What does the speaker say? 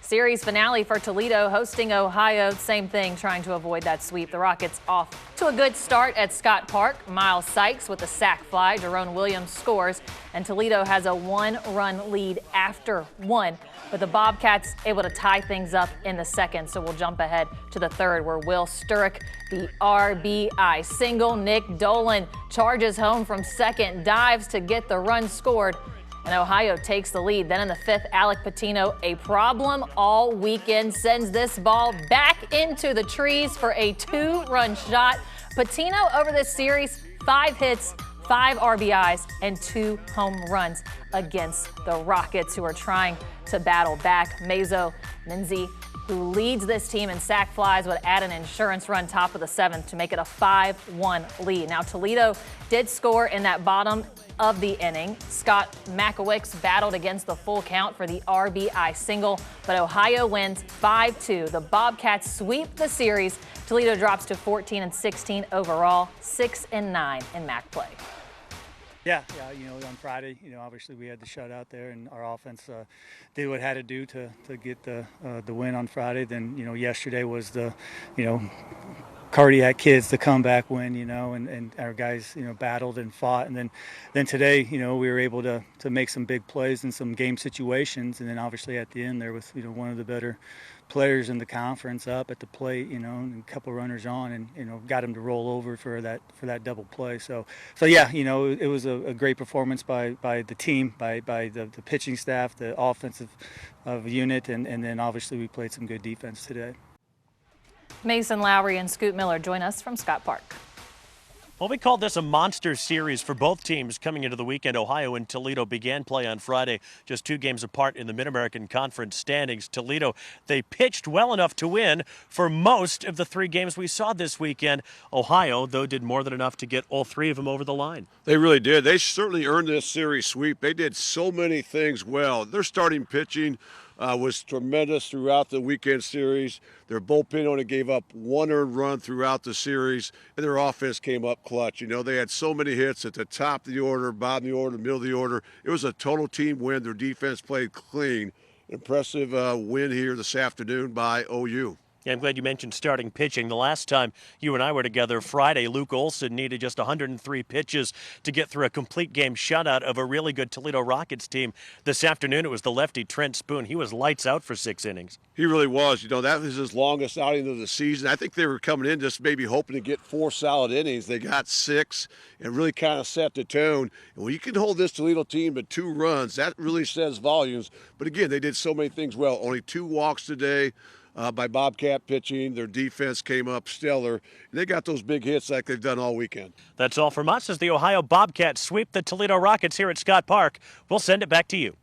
Series finale for Toledo hosting Ohio. Same thing, trying to avoid that sweep. The Rockets off to a good start at Scott Park. Miles Sykes with a sac fly. Jerome Williams scores, and Toledo has a one-run lead after one. But the Bobcats able to tie things up in the second. So we'll jump ahead to the third, where Will Sturrock, the RBI single. Nick Dolan charges home from second, dives to get the run scored, and Ohio takes the lead. Then in the fifth, Alec Patino, a problem all weekend, sends this ball back into the trees for a two-run shot. Patino over this series, 5 hits, 5 RBIs, and 2 home runs against the Rockets, who are trying to battle back. Mazo Minzy, who leads this team in sac flies, would add an insurance run top of the 7th to make it a 5-1 lead. Now, Toledo did score in that bottom of the inning. Scott Makowicz battled against the full count for the RBI single, but Ohio wins 5-2. The Bobcats sweep the series. Toledo drops to 14-16 overall, 6-9 in MAC play. Yeah, on Friday, obviously we had the shutout there, and our offense did what it had to do to get the win on Friday. Then, yesterday was the, cardiac kids, the comeback win, and our guys, battled and fought. And then today, we were able to make some big plays in some game situations. And then obviously at the end there with, one of the better players in the conference up at the plate, and a couple runners on, and, got him to roll over for that double play. So yeah, it was a great performance by the team, by the pitching staff, the offensive unit, and then obviously we played some good defense today. Mason Lowry and Scoot Miller join us from Scott Park. Well, we called this a monster series for both teams coming into the weekend. Ohio and Toledo began play on Friday, just 2 games apart in the Mid-American Conference standings. Toledo, they pitched well enough to win for most of the 3 games we saw this weekend. Ohio, though, did more than enough to get all 3 of them over the line. They really did. They certainly earned this series sweep. They did so many things well. Their starting pitching was tremendous throughout the weekend series. Their bullpen only gave up 1 earned run throughout the series, and their offense came up clutch. They had so many hits at the top of the order, bottom of the order, middle of the order. It was a total team win. Their defense played clean. Impressive win here this afternoon by OU. Yeah, I'm glad you mentioned starting pitching. The last time you and I were together Friday, Luke Olson needed just 103 pitches to get through a complete game shutout of a really good Toledo Rockets team. This afternoon, it was the lefty Trent Spoon. He was lights out for 6 innings. He really was. That was his longest outing of the season. I think they were coming in just maybe hoping to get 4 solid innings. They got 6 and really kind of set the tone. And when you can hold this Toledo team to 2 runs, that really says volumes. But again, they did so many things well. Only 2 walks today. By Bobcat pitching. Their defense came up stellar, and they got those big hits like they've done all weekend. That's all from us as the Ohio Bobcats sweep the Toledo Rockets here at Scott Park. We'll send it back to you.